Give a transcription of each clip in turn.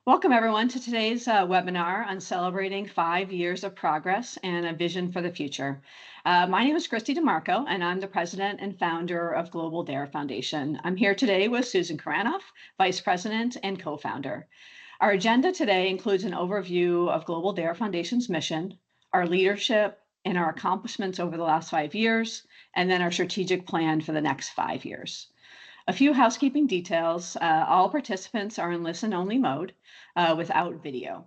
Welcome everyone to today's webinar on celebrating 5 years of progress and a vision for the future. My name is Kristie DeMarco, and I'm the president and founder of Global DARE Foundation. I'm here today with Susan Kuranoff, vice president and co-founder. Our agenda today includes an overview of Global DARE Foundation's mission, our leadership, and our accomplishments over the last 5 years, and then our strategic plan for the next 5 years. A few housekeeping details. All participants are in listen-only mode without video.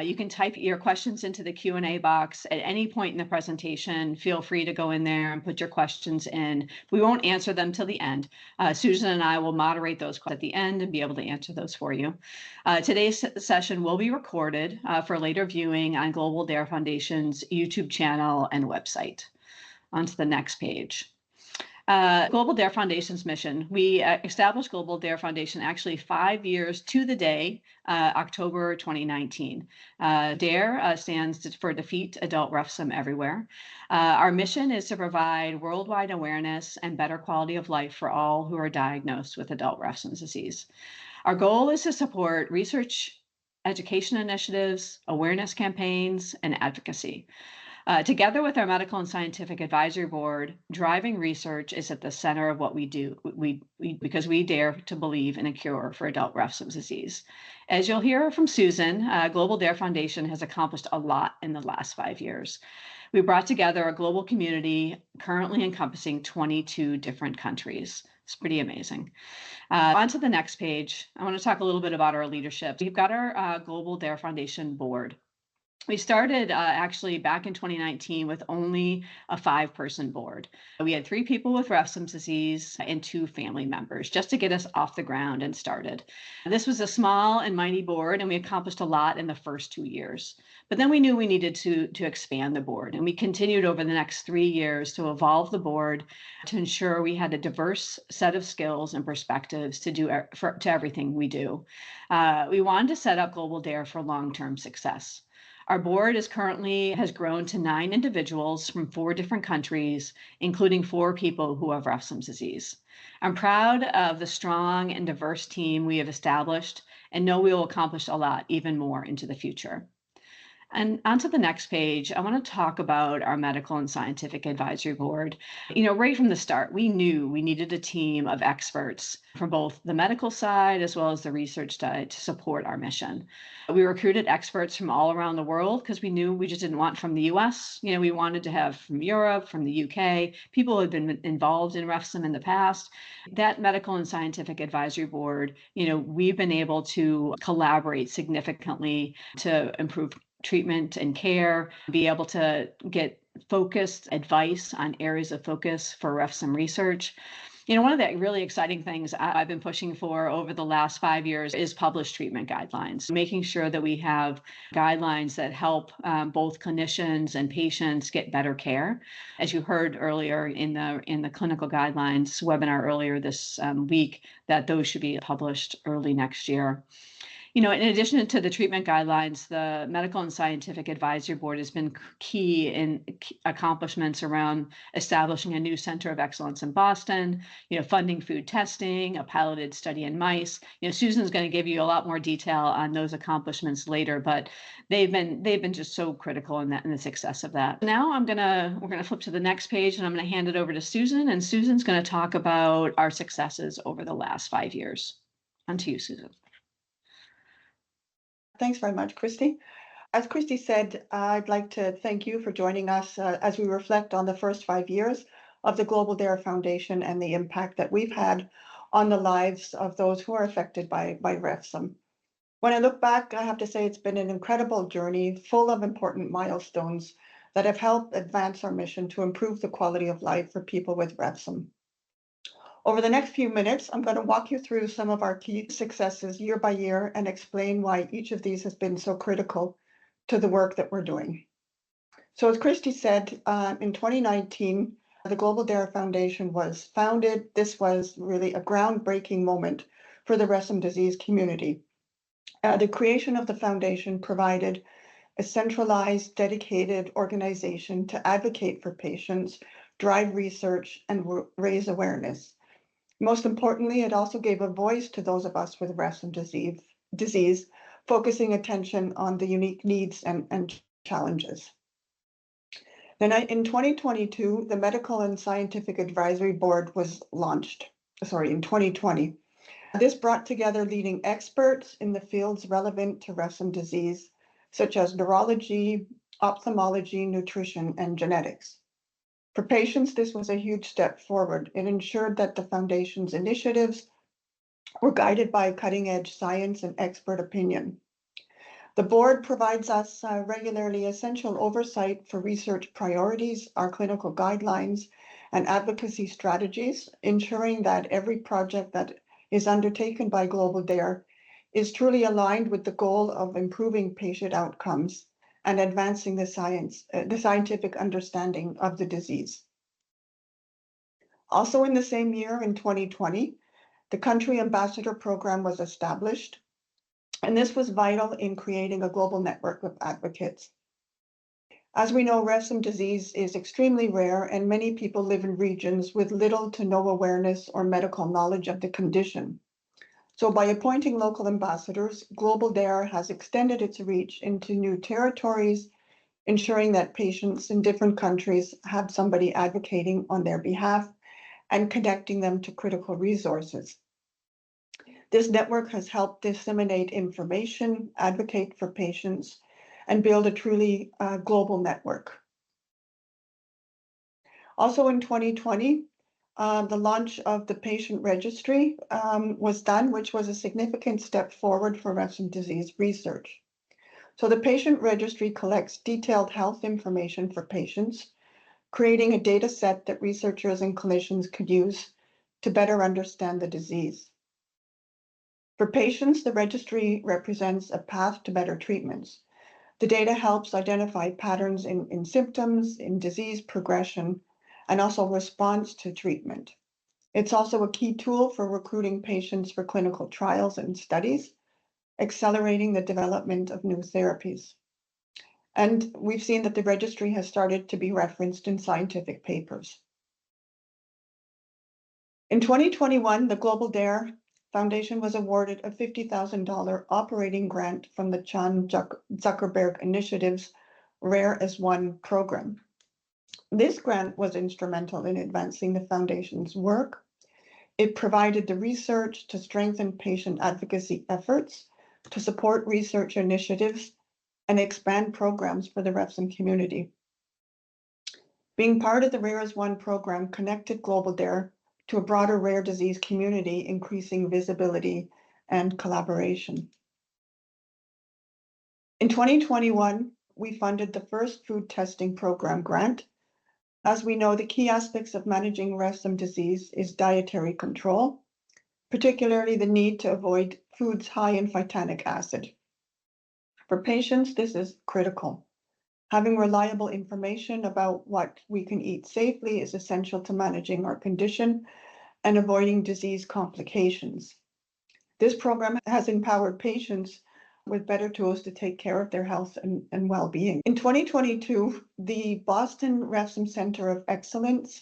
You can type your questions into the Q&A box at any point in the presentation. Feel free to go in there and put your questions in. We won't answer them till the end. Susan and I will moderate those at the end and be able to answer those for you. Today's session will be recorded for later viewing on Global DARE Foundation's YouTube channel and website. On to the next page. Global DARE Foundation's mission. We established Global DARE Foundation actually 5 years to the day, October 2019. DARE stands for Defeat Adult Refsum Everywhere. Our mission is to provide worldwide awareness and better quality of life for all who are diagnosed with adult Refsum disease. Our goal is to support research, education initiatives, awareness campaigns, and advocacy. Together with our medical and scientific advisory board, driving research is at the center of what we do because we dare to believe in a cure for adult Refsum disease. As you'll hear from Susan, Global DARE Foundation has accomplished a lot in the last 5 years. We brought together a global community currently encompassing 22 different countries. It's pretty amazing. On to the next page. I want to talk a little bit about our leadership. We've got our Global DARE Foundation board. We started actually back in 2019 with only a 5-person board. We had 3 people with Refsum disease and 2 family members just to get us off the ground and started. This was a small and mighty board, and we accomplished a lot in the first 2 years. But then we knew we needed to expand the board, and we continued over the next 3 years to evolve the board to ensure we had a diverse set of skills and perspectives to do to everything we do. We wanted to set up Global DARE for long-term success. Our board has grown to 9 individuals from 4 different countries, including 4 people who have Refsum disease. I'm proud of the strong and diverse team we have established and know we will accomplish a lot, even more into the future. And onto the next page, I want to talk about our medical and scientific advisory board. Right from the start, we knew we needed a team of experts from both the medical side as well as the research side to support our mission. We recruited experts from all around the world because we knew we just didn't want from the US. We wanted to have from Europe, from the UK, people who had been involved in Refsum in the past. That medical and scientific advisory board, we've been able to collaborate significantly to improve treatment and care, be able to get focused advice on areas of focus for Refsum research. One of the really exciting things I've been pushing for over the last 5 years is published treatment guidelines, making sure that we have guidelines that help both clinicians and patients get better care. As you heard earlier in the clinical guidelines webinar earlier this week, that those should be published early next year. In addition to the treatment guidelines, the Medical and Scientific Advisory Board has been key in accomplishments around establishing a new center of excellence in Boston, funding food testing, a piloted study in mice. Susan's going to give you a lot more detail on those accomplishments later, but they've been just so critical in the success of that. Now we're gonna flip to the next page, and I'm going to hand it over to Susan, and Susan's going to talk about our successes over the last 5 years. On to you, Susan. Thanks very much, Kristie. As Kristie said, I'd like to thank you for joining us as we reflect on the first 5 years of the Global DARE Foundation and the impact that we've had on the lives of those who are affected by Refsum. When I look back, I have to say it's been an incredible journey full of important milestones that have helped advance our mission to improve the quality of life for people with Refsum. Over the next few minutes, I'm going to walk you through some of our key successes year by year and explain why each of these has been so critical to the work that we're doing. So as Kristie said, in 2019, the Global DARE Foundation was founded. This was really a groundbreaking moment for the Refsum disease community. The creation of the foundation provided a centralized, dedicated organization to advocate for patients, drive research, and raise awareness. Most importantly, it also gave a voice to those of us with Refsum disease focusing attention on the unique needs and challenges. Then in 2022, the Medical and Scientific Advisory Board was launched, in 2020. This brought together leading experts in the fields relevant to Refsum disease, such as neurology, ophthalmology, nutrition, and genetics. For patients, this was a huge step forward. It ensured that the Foundation's initiatives were guided by cutting-edge science and expert opinion. The board provides us regularly essential oversight for research priorities, our clinical guidelines, and advocacy strategies, ensuring that every project that is undertaken by Global DARE is truly aligned with the goal of improving patient outcomes and advancing the scientific understanding of the disease. Also in the same year, in 2020, the Country Ambassador Program was established, and this was vital in creating a global network of advocates. As we know, Refsum disease is extremely rare, and many people live in regions with little to no awareness or medical knowledge of the condition. So by appointing local ambassadors, Global DARE has extended its reach into new territories, ensuring that patients in different countries have somebody advocating on their behalf and connecting them to critical resources. This network has helped disseminate information, advocate for patients, and build a truly global network. Also in 2020, the launch of the patient registry was done, which was a significant step forward for Refsum disease research. So the patient registry collects detailed health information for patients, creating a data set that researchers and clinicians could use to better understand the disease. For patients, the registry represents a path to better treatments. The data helps identify patterns in symptoms, in disease progression, and also response to treatment. It's also a key tool for recruiting patients for clinical trials and studies, accelerating the development of new therapies. And we've seen that the registry has started to be referenced in scientific papers. In 2021, the Global DARE Foundation was awarded a $50,000 operating grant from the Chan Zuckerberg Initiative's Rare as One program. This grant was instrumental in advancing the foundation's work. It provided the research to strengthen patient advocacy efforts, to support research initiatives, and expand programs for the Refsum community. Being part of the Rare as One program connected Global DARE to a broader rare disease community, increasing visibility and collaboration. In 2021, we funded the first food testing program grant. As we know, the key aspects of managing Refsum disease is dietary control, particularly the need to avoid foods high in phytanic acid. For patients, this is critical. Having reliable information about what we can eat safely is essential to managing our condition and avoiding disease complications. This program has empowered patients with better tools to take care of their health and well-being. In 2022, the Boston Refsum Center of Excellence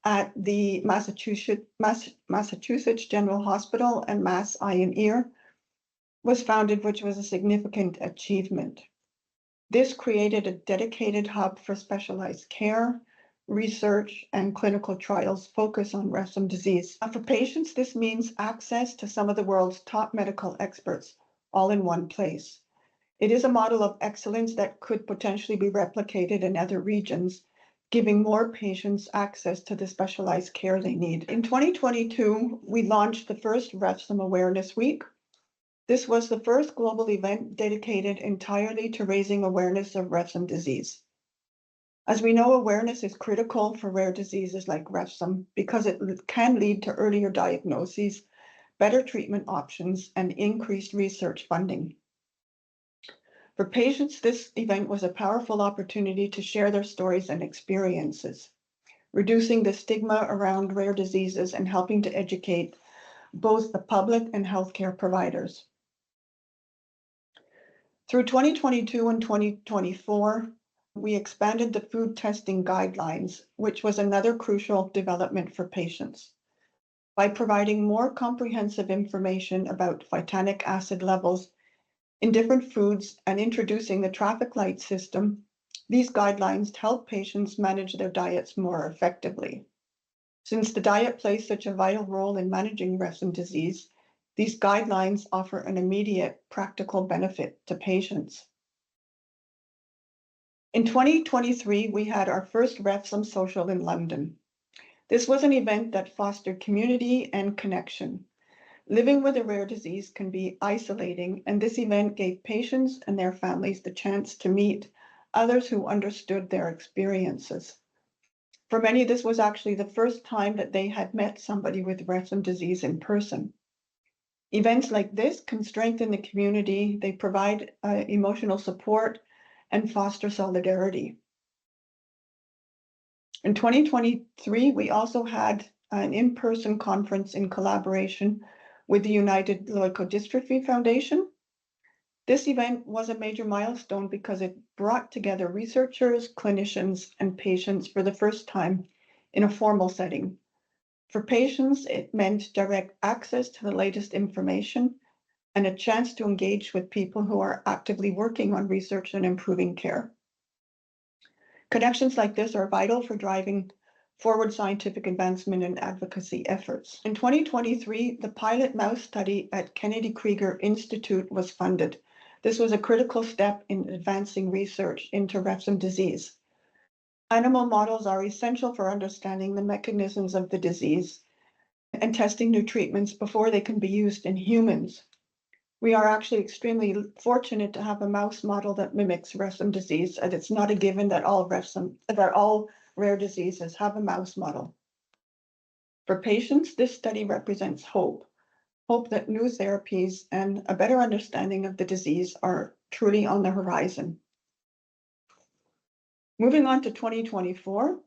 at the Massachusetts General Hospital and Mass Eye and Ear was founded, which was a significant achievement. This created a dedicated hub for specialized care, research, and clinical trials focused on Refsum disease. For patients, this means access to some of the world's top medical experts, all in one place. It is a model of excellence that could potentially be replicated in other regions, giving more patients access to the specialized care they need. In 2022, we launched the first Refsum Awareness Week. This was the first global event dedicated entirely to raising awareness of Refsum disease. As we know, awareness is critical for rare diseases like Refsum because it can lead to earlier diagnoses, better treatment options, and increased research funding. For patients, this event was a powerful opportunity to share their stories and experiences, reducing the stigma around rare diseases and helping to educate both the public and healthcare providers. Through 2022 and 2024, we expanded the food testing guidelines, which was another crucial development for patients. By providing more comprehensive information about phytanic acid levels in different foods and introducing the traffic light system, these guidelines help patients manage their diets more effectively. Since the diet plays such a vital role in managing Refsum disease, these guidelines offer an immediate practical benefit to patients. In 2023, we had our first Refsum Social in London. This was an event that fostered community and connection. Living with a rare disease can be isolating, and this event gave patients and their families the chance to meet others who understood their experiences. For many, this was actually the first time that they had met somebody with Refsum disease in person. Events like this can strengthen the community, they provide emotional support and foster solidarity. In 2023, we also had an in-person conference in collaboration with the United Leukodystrophy Foundation. This event was a major milestone because it brought together researchers, clinicians, and patients for the first time in a formal setting. For patients, it meant direct access to the latest information and a chance to engage with people who are actively working on research and improving care. Connections like this are vital for driving forward scientific advancement and advocacy efforts. In 2023, the pilot mouse study at Kennedy Krieger Institute was funded. This was a critical step in advancing research into Refsum disease. Animal models are essential for understanding the mechanisms of the disease and testing new treatments before they can be used in humans. We are actually extremely fortunate to have a mouse model that mimics Refsum disease, and it's not a given that all rare diseases have a mouse model. For patients, this study represents hope that new therapies and a better understanding of the disease are truly on the horizon. Moving on to 2024,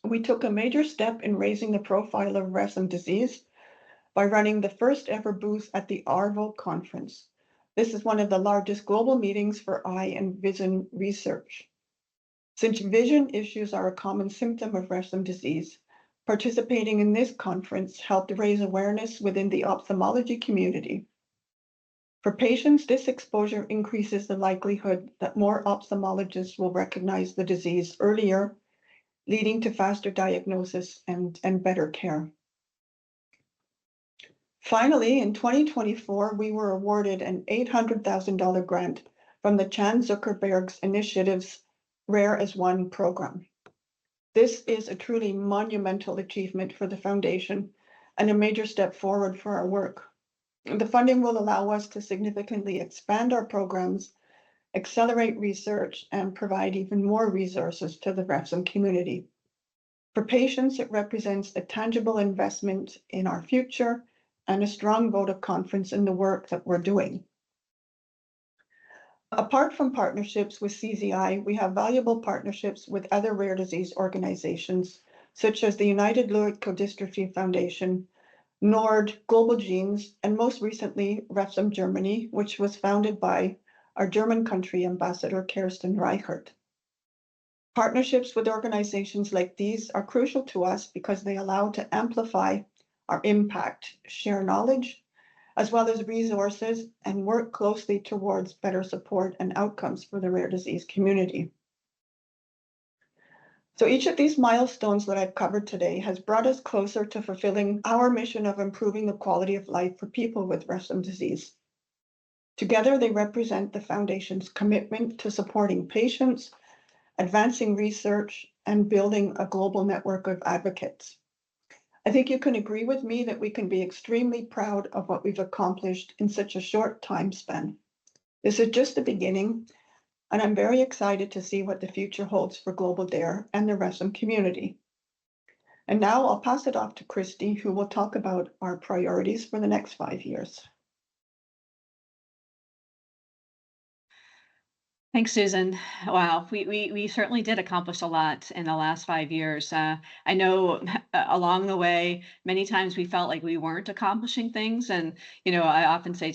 we took a major step in raising the profile of Refsum disease by running the first ever booth at the ARVO conference. This is one of the largest global meetings for eye and vision research. Since vision issues are a common symptom of Refsum disease, participating in this conference helped raise awareness within the ophthalmology community. For patients, this exposure increases the likelihood that more ophthalmologists will recognize the disease earlier, leading to faster diagnosis and better care. Finally, in 2024, we were awarded an $800,000 grant from the Chan Zuckerberg's Initiative's Rare as One program. This is a truly monumental achievement for the foundation and a major step forward for our work. The funding will allow us to significantly expand our programs, accelerate research, and provide even more resources to the Refsum community. For patients, it represents a tangible investment in our future and a strong vote of confidence in the work that we're doing. Apart from partnerships with CZI, we have valuable partnerships with other rare disease organizations, such as the United Leukodystrophy Foundation, NORD, Global Genes, and most recently, Refsum Germany, which was founded by our German country ambassador, Kerstin Reichert. Partnerships with organizations like these are crucial to us because they allow to amplify our impact, share knowledge, as well as resources, and work closely towards better support and outcomes for the rare disease community. So each of these milestones that I've covered today has brought us closer to fulfilling our mission of improving the quality of life for people with Refsum disease. Together, they represent the Foundation's commitment to supporting patients, advancing research, and building a global network of advocates. I think you can agree with me that we can be extremely proud of what we've accomplished in such a short time span. This is just the beginning, and I'm very excited to see what the future holds for Global DARE and the Refsum community. And now I'll pass it off to Kristie, who will talk about our priorities for the next 5 years. Thanks, Susan. Wow, we certainly did accomplish a lot in the last 5 years. I know along the way, many times we felt like we weren't accomplishing things, and I often say,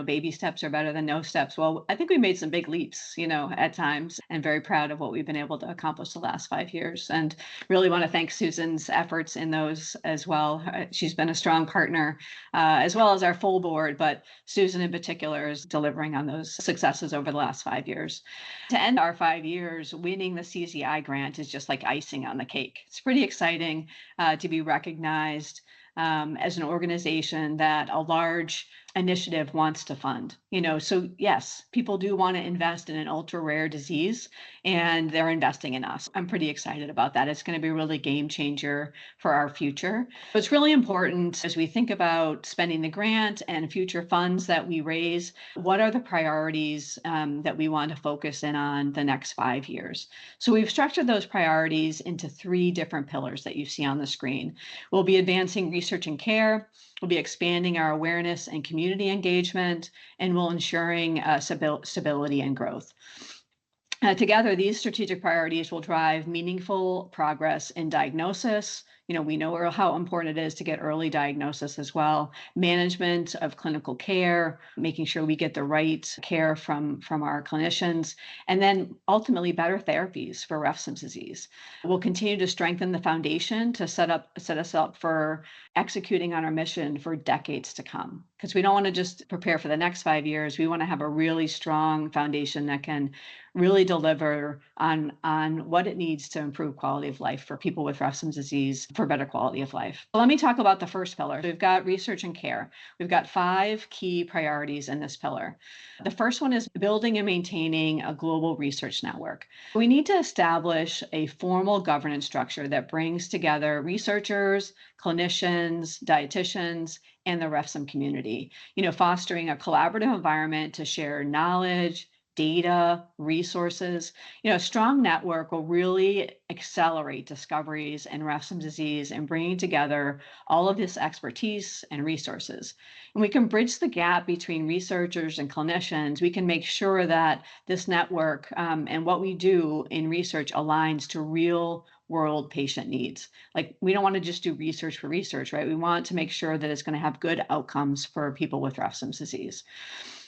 baby steps are better than no steps. Well, I think we made some big leaps, at times, and very proud of what we've been able to accomplish the last 5 years. And really want to thank Susan's efforts in those as well. She's been a strong partner, as well as our full board, but Susan in particular is delivering on those successes over the last 5 years. To end our 5 years, winning the CZI grant is just like icing on the cake. It's pretty exciting to be recognized as an organization that a large initiative wants to fund. So yes, people do want to invest in an ultra rare disease, and they're investing in us. I'm pretty excited about that. It's going to be a really game changer for our future. But it's really important as we think about spending the grant and future funds that we raise, what are the priorities that we want to focus in on the next 5 years? So we've structured those priorities into 3 different pillars that you see on the screen. We'll be advancing research and care, we'll be expanding our awareness and community engagement, and we'll ensuring stability and growth. Together, these strategic priorities will drive meaningful progress in diagnosis. We know how important it is to get early diagnosis as well, management of clinical care, making sure we get the right care from our clinicians, and then ultimately better therapies for Refsum disease. We'll continue to strengthen the foundation to set us up for executing on our mission for decades to come. Because we don't want to just prepare for the next 5 years. We want to have a really strong foundation that can really deliver on what it needs to improve quality of life for people with Refsum disease for better quality of life. So let me talk about the first pillar. We've got research and care. We've got 5 key priorities in this pillar. The first one is building and maintaining a global research network. We need to establish a formal governance structure that brings together researchers, clinicians, dietitians, and the Refsum community, fostering a collaborative environment to share knowledge, data, resources. A strong network will really accelerate discoveries in Refsum disease and bringing together all of this expertise and resources. And we can bridge the gap between researchers and clinicians. We can make sure that this network and what we do in research aligns to real world patient needs. Like, we don't want to just do research for research, right? We want to make sure that it's going to have good outcomes for people with Refsum disease.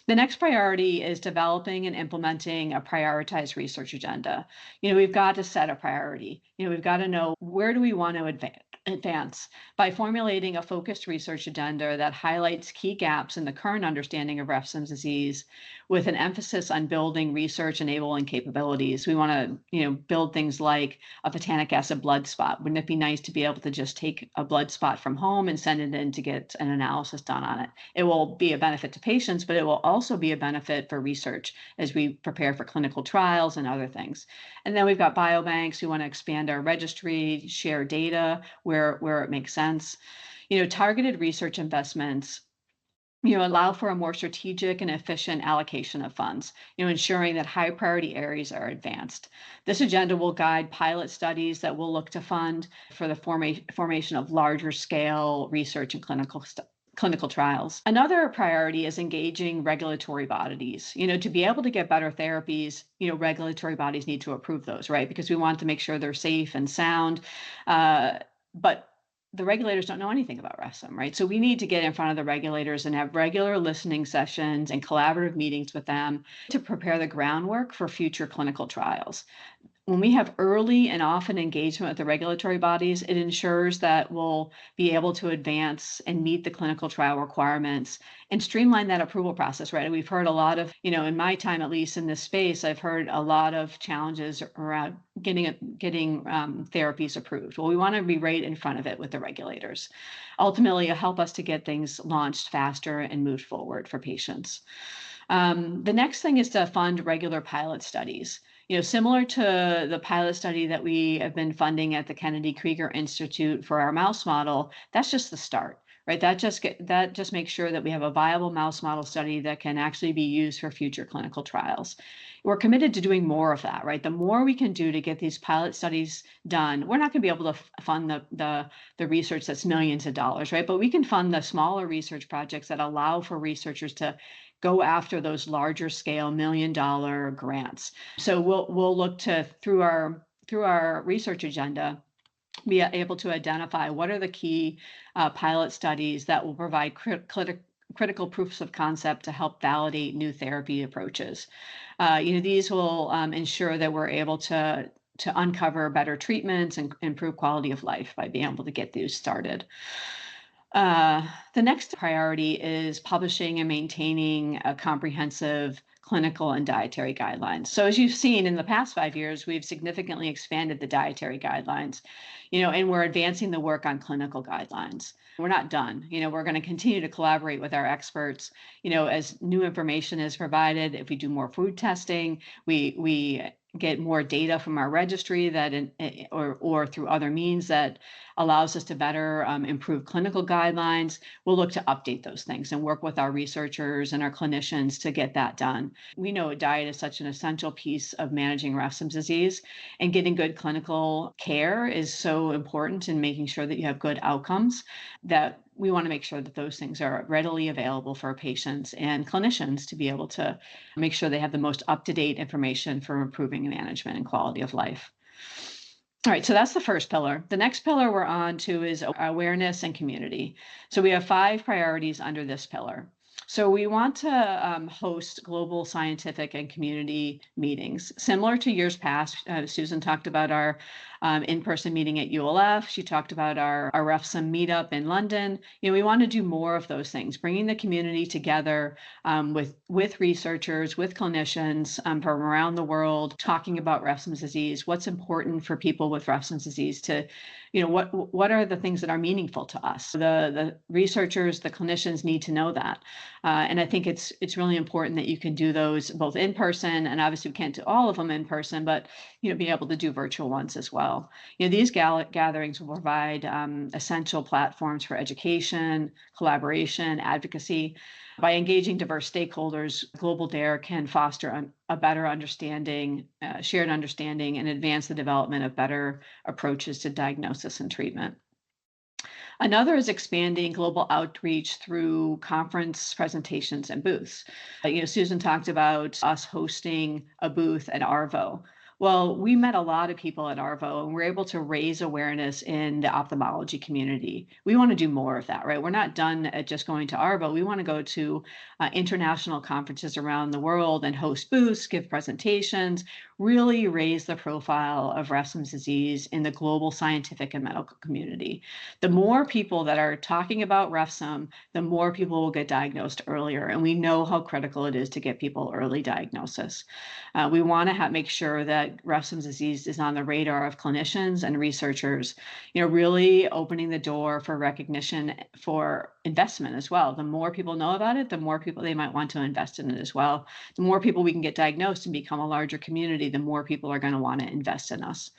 The next priority is developing and implementing a prioritized research agenda. We've got to set a priority. We've got to know, where do we want to advance by formulating a focused research agenda that highlights key gaps in the current understanding of Refsum disease, with an emphasis on building research enabling capabilities. We want to, build things like a photanic acid blood spot. Wouldn't it be nice to be able to just take a blood spot from home and send it in to get an analysis done on it? It will be a benefit to patients, but it will also be a benefit for research as we prepare for clinical trials and other things. And then we've got biobanks. We want to expand our registry, share data where it makes sense. Targeted research investments allow for a more strategic and efficient allocation of funds, ensuring that high priority areas are advanced. This agenda will guide pilot studies that we'll look to fund for the formation of larger scale research and clinical trials. Another priority is engaging regulatory bodies. To be able to get better therapies, regulatory bodies need to approve those, right? Because we want to make sure they're safe and sound. But the regulators don't know anything about Refsum, right? So we need to get in front of the regulators and have regular listening sessions and collaborative meetings with them to prepare the groundwork for future clinical trials. When we have early and often engagement with the regulatory bodies, it ensures that we'll be able to advance and meet the clinical trial requirements and streamline that approval process, right? And we've heard a lot of, in my time, at least in this space, I've heard a lot of challenges around getting therapies approved. Well, we want to be right in front of it with the regulators. Ultimately, it'll help us to get things launched faster and moved forward for patients. The next thing is to fund regular pilot studies. Similar to the pilot study that we have been funding at the Kennedy Krieger Institute for our mouse model, that's just the start, right? That just makes sure that we have a viable mouse model study that can actually be used for future clinical trials. We're committed to doing more of that, right? The more we can do to get these pilot studies done, we're not going to be able to fund the research that's millions of dollars, right? But we can fund the smaller research projects that allow for researchers to go after those larger scale $1 million grants. So we'll look to through our research agenda be able to identify what are the key pilot studies that will provide critical proofs of concept to help validate new therapy approaches. These will ensure that we're able to uncover better treatments and improve quality of life by being able to get these started. The next priority is publishing and maintaining a comprehensive clinical and dietary guidelines. So as you've seen in the past 5 years, we've significantly expanded the dietary guidelines, and we're advancing the work on clinical guidelines. We're not done. We're going to continue to collaborate with our experts, as new information is provided. If we do more food testing, we get more data from our registry or through other means that allows us to better improve clinical guidelines. We'll look to update those things and work with our researchers and our clinicians to get that done. We know diet is such an essential piece of managing Refsum disease, and getting good clinical care is so important in making sure that you have good outcomes, that we want to make sure that those things are readily available for patients and clinicians to be able to make sure they have the most up-to-date information for improving management and quality of life. All right, so that's the first pillar. The next pillar we're on to is awareness and community. So we have 5 priorities under this pillar. So we want to host global scientific and community meetings. Similar to years past, Susan talked about our in-person meeting at ULF. She talked about our Refsum meetup in London. We want to do more of those things, bringing the community together with researchers, with clinicians from around the world, talking about Refsum disease, what's important for people with Refsum disease to, what are the things that are meaningful to us? The researchers, the clinicians need to know that. And I think it's really important that you can do those both in person, and obviously we can't do all of them in person, but be able to do virtual ones as well. These gatherings will provide essential platforms for education, collaboration, advocacy. By engaging diverse stakeholders, Global DARE can foster a better understanding, shared understanding, and advance the development of better approaches to diagnosis and treatment. Another is expanding global outreach through conference presentations and booths. Susan talked about us hosting a booth at ARVO. Well, we met a lot of people at ARVO, and we're able to raise awareness in the ophthalmology community. We want to do more of that, right? We're not done at just going to ARVO. We want to go to international conferences around the world and host booths, give presentations, really raise the profile of Refsum disease in the global scientific and medical community. The more people that are talking about Refsum, the more people will get diagnosed earlier. And we know how critical it is to get people early diagnosis. We want to make sure that Refsum disease is on the radar of clinicians and researchers, really opening the door for recognition, for investment as well. The more people know about it, the more people they might want to invest in it as well. The more people we can get diagnosed and become a larger community, the more people are going to want to invest in us.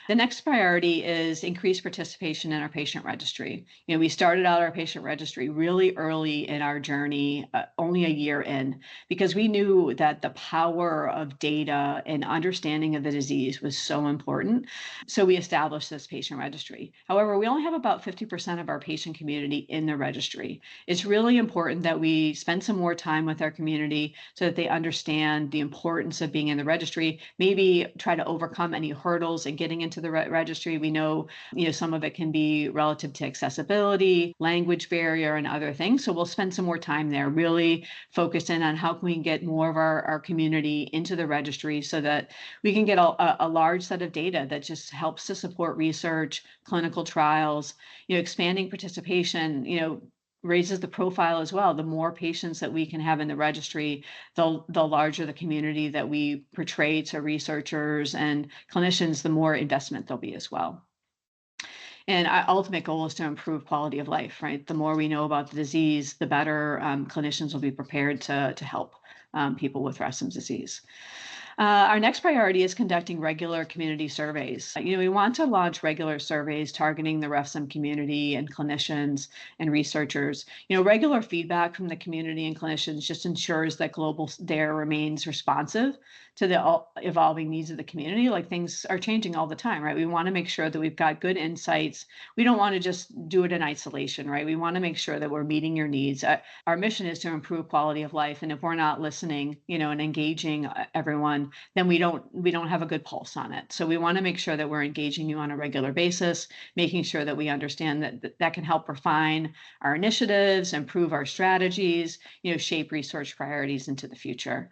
The next priority is increased participation in our patient registry. We started out our patient registry really early in our journey, only a year in, because we knew that the power of data and understanding of the disease was so important. So we established this patient registry. However, we only have about 50% of our patient community in the registry. It's really important that we spend some more time with our community so that they understand the importance of being in the registry, maybe try to overcome any hurdles in getting into the registry. We know, some of it can be relative to accessibility, language barrier, and other things. So we'll spend some more time there, really focus in on how can we get more of our community into the registry so that we can get a large set of data that just helps to support research, clinical trials, expanding participation, raises the profile as well. The more patients that we can have in the registry, the larger the community that we portray to researchers and clinicians, the more investment there'll be as well. And our ultimate goal is to improve quality of life, right? The more we know about the disease, the better clinicians will be prepared to help people with Refsum disease. Our next priority is conducting regular community surveys. We want to launch regular surveys targeting the Refsum community and clinicians and researchers. Regular feedback from the community and clinicians just ensures that Global DARE remains responsive to the evolving needs of the community. Like, things are changing all the time, right? We want to make sure that we've got good insights. We don't want to just do it in isolation, right? We want to make sure that we're meeting your needs. Our mission is to improve quality of life, and if we're not listening, and engaging everyone, then we don't have a good pulse on it. So we want to make sure that we're engaging you on a regular basis, making sure that we understand that can help refine our initiatives, improve our strategies, shape research priorities into the future.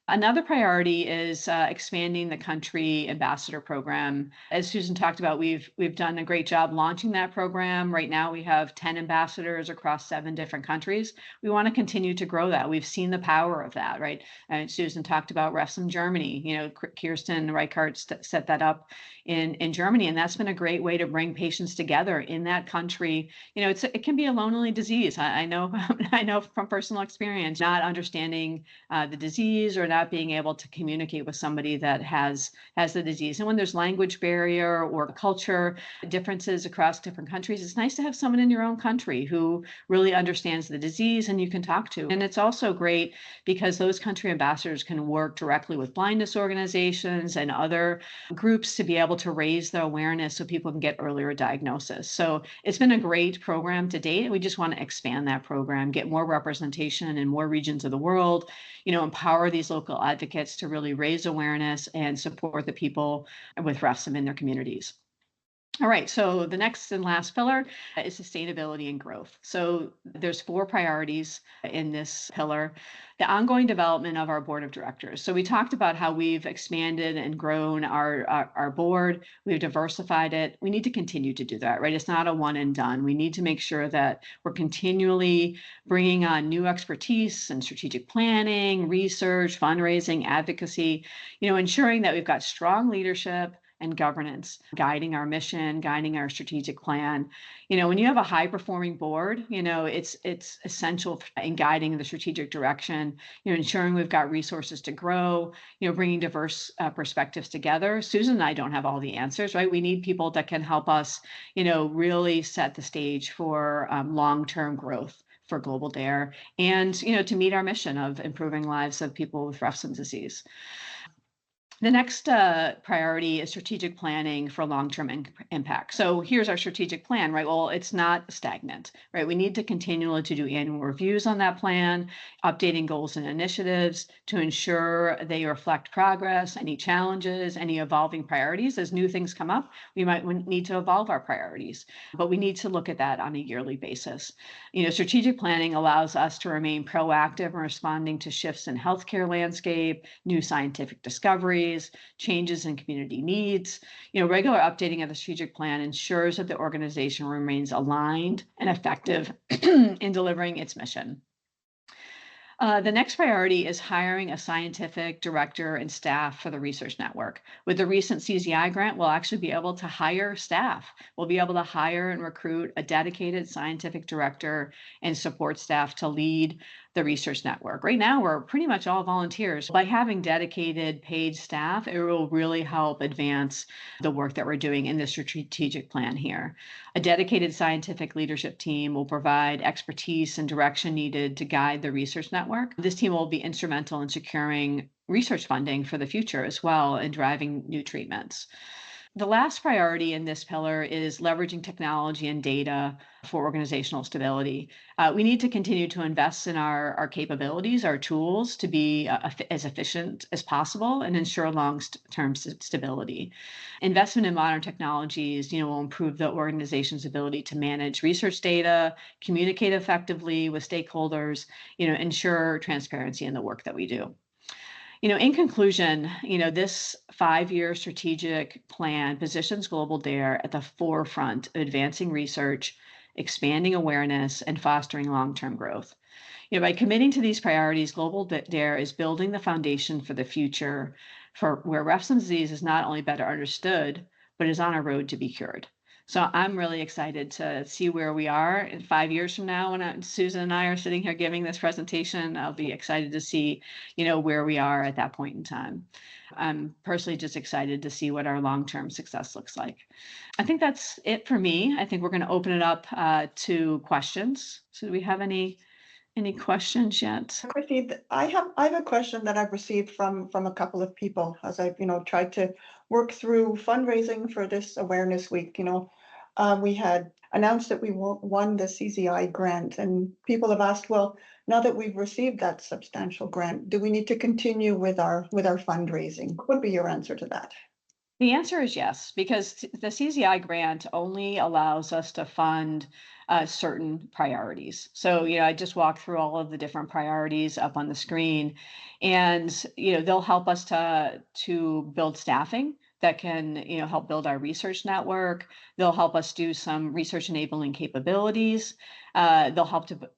Another priority is expanding the country ambassador program. As Susan talked about, we've done a great job launching that program. Right now, we have 10 ambassadors across 7 different countries. We want to continue to grow that. We've seen the power of that, right? And Susan talked about Refsum Germany. Kirsten Reichart set that up in Germany, and that's been a great way to bring patients together in that country. It can be a lonely disease. I know I know from personal experience, not understanding the disease or not being able to communicate with somebody that has the disease. And when there's language barrier or culture differences across different countries, it's nice to have someone in your own country who really understands the disease and you can talk to. And it's also great because those country ambassadors can work directly with blindness organizations and other groups to be able to raise the awareness so people can get earlier diagnosis. So it's been a great program to date. We just want to expand that program, get more representation in more regions of the world, empower these local advocates to really raise awareness and support the people with Refsum in their communities. All right, so the next and last pillar is sustainability and growth. So there's 4 priorities in this pillar. The ongoing development of our board of directors. So we talked about how we've expanded and grown our board. We've diversified it. We need to continue to do that, right? It's not a one and done. We need to make sure that we're continually bringing on new expertise and strategic planning, research, fundraising, advocacy, ensuring that we've got strong leadership and governance, guiding our mission, guiding our strategic plan. When you have a high performing board, it's essential in guiding the strategic direction, ensuring we've got resources to grow, bringing diverse perspectives together. Susan and I don't have all the answers, right? We need people that can help us, really set the stage for long-term growth for Global DARE and, to meet our mission of improving lives of people with Refsum disease. The next priority is strategic planning for long-term impact. So here's our strategic plan, right? Well, it's not stagnant, right? We need to continually to do annual reviews on that plan, updating goals and initiatives to ensure they reflect progress, any challenges, any evolving priorities. As new things come up, we might need to evolve our priorities, but we need to look at that on a yearly basis. Strategic planning allows us to remain proactive in responding to shifts in healthcare landscape, new scientific discoveries, changes in community needs. Regular updating of the strategic plan ensures that the organization remains aligned and effective in delivering its mission. The next priority is hiring a scientific director and staff for the research network. With the recent CZI grant, we'll actually be able to hire staff. We'll be able to hire and recruit a dedicated scientific director and support staff to lead the research network. Right now, we're pretty much all volunteers. By having dedicated paid staff, it will really help advance the work that we're doing in the strategic plan here. A dedicated scientific leadership team will provide expertise and direction needed to guide the research network. This team will be instrumental in securing research funding for the future as well and driving new treatments. The last priority in this pillar is leveraging technology and data for organizational stability. We need to continue to invest in our capabilities, our tools to be as efficient as possible and ensure long-term stability. Investment in modern technologies, will improve the organization's ability to manage research data, communicate effectively with stakeholders, ensure transparency in the work that we do. In conclusion, this 5-year strategic plan positions Global DARE at the forefront of advancing research, expanding awareness, and fostering long-term growth. By committing to these priorities, Global DARE is building the foundation for the future for where Refsum disease is not only better understood, but is on a road to be cured. So I'm really excited to see where we are in 5 years from now when Susan and I are sitting here giving this presentation. I'll be excited to see, where we are at that point in time. I'm personally just excited to see what our long-term success looks like. I think that's it for me. I think we're going to open it up to questions. So do we have any questions yet? Kristie, I have a question that I've received from a couple of people as I've tried to work through fundraising for this awareness week. We had announced that we won the CZI grant, and people have asked, well, now that we've received that substantial grant, do we need to continue with our fundraising? What would be your answer to that? The answer is yes, because the CZI grant only allows us to fund certain priorities. So, I just walked through all of the different priorities up on the screen, and they'll help us to build staffing that can help build our research network. They'll help us do some research enabling capabilities. They'll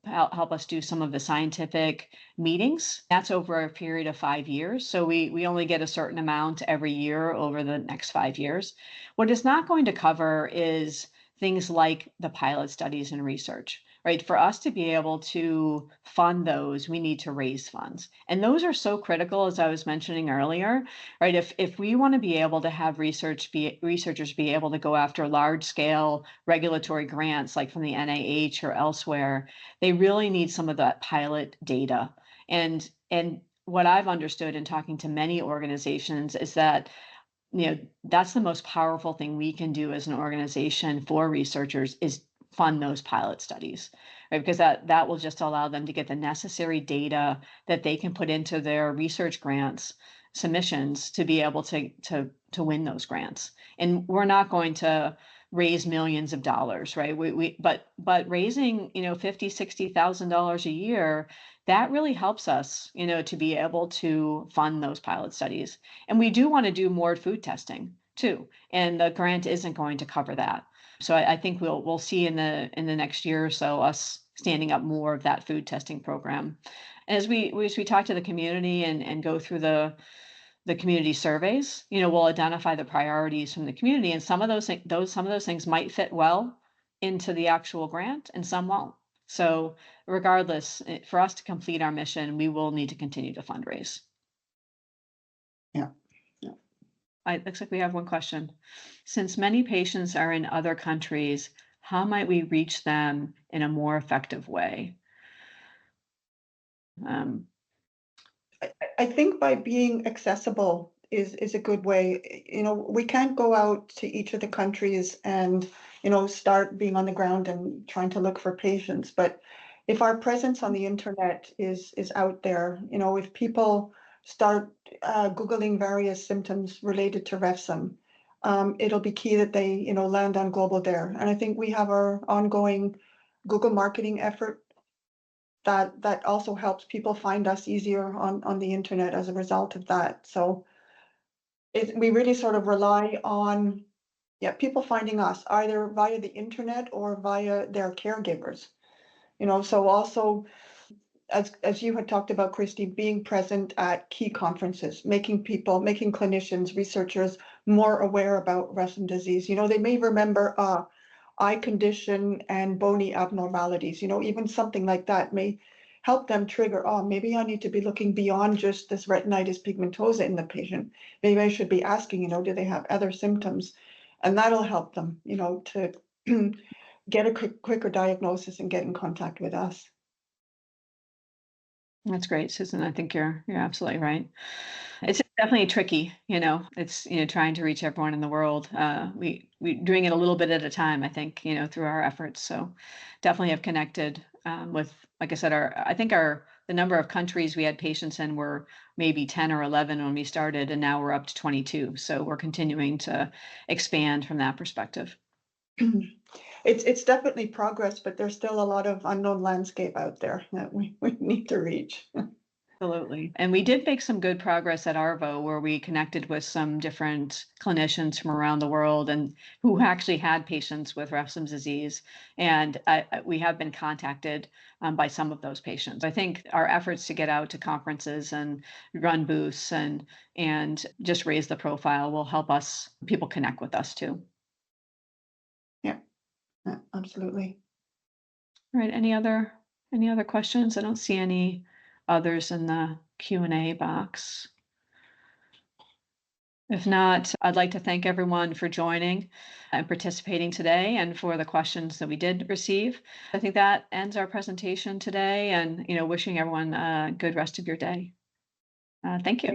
help us do some of the scientific meetings. That's over a period of 5 years. So we only get a certain amount every year over the next 5 years. What it's not going to cover is things like the pilot studies and research, right? For us to be able to fund those, we need to raise funds. And those are so critical, as I was mentioning earlier, right? If we want to be able to have researchers be able to go after large scale regulatory grants like from the NIH or elsewhere, they really need some of that pilot data. And what I've understood in talking to many organizations is that that's the most powerful thing we can do as an organization for researchers is fund those pilot studies, right? Because that will just allow them to get the necessary data that they can put into their research grants submissions to be able to win those grants. And we're not going to raise millions of dollars, right? But raising, $50,000-$60,000 a year, that really helps us, to be able to fund those pilot studies. And we do want to do more food testing too. And the grant isn't going to cover that. So I think we'll see in the next year or so us standing up more of that food testing program. As we talk to the community and go through the community surveys, we'll identify the priorities from the community, and some of those things might fit well into the actual grant, and some won't. So, regardless, for us to complete our mission, we will need to continue to fundraise. Yeah. Yeah. It looks like we have one question. Since many patients are in other countries, how might we reach them in a more effective way? I think by being accessible is a good way. We can't go out to each of the countries and, start being on the ground and trying to look for patients. But if our presence on the internet is out there, if people start Googling various symptoms related to Refsum, it'll be key that they, land on Global Dare. And I think we have our ongoing Google marketing effort that also helps people find us easier on the internet as a result of that. So we really sort of rely on people finding us either via the internet or via their caregivers. So also as you had talked about, Kristie, being present at key conferences, making clinicians, researchers more aware about Refsum disease. They may remember eye condition and bony abnormalities, even something like that may help them trigger, maybe I need to be looking beyond just this retinitis pigmentosa in the patient. Maybe I should be asking, do they have other symptoms? And that'll help them, to get a quicker diagnosis and get in contact with us. That's great, Susan. I think you're absolutely right. It's definitely tricky, it's trying to reach everyone in the world. We doing it a little bit at a time, I think, through our efforts. So definitely have connected with, like I said, the number of countries we had patients in were maybe 10 or 11 when we started, and now we're up to 22. So we're continuing to expand from that perspective. It's definitely progress, but there's still a lot of unknown landscape out there that we need to reach. Absolutely. And we did make some good progress at ARVO, where we connected with some different clinicians from around the world and who actually had patients with Refsum disease. And we have been contacted by some of those patients. I think our efforts to get out to conferences and run booths and just raise the profile will help people connect with us too. Yeah. Absolutely. All right, any other questions? I don't see any others in the Q&A box. If not, I'd like to thank everyone for joining and participating today and for the questions that we did receive. I think that ends our presentation today, and wishing everyone a good rest of your day. Thank you.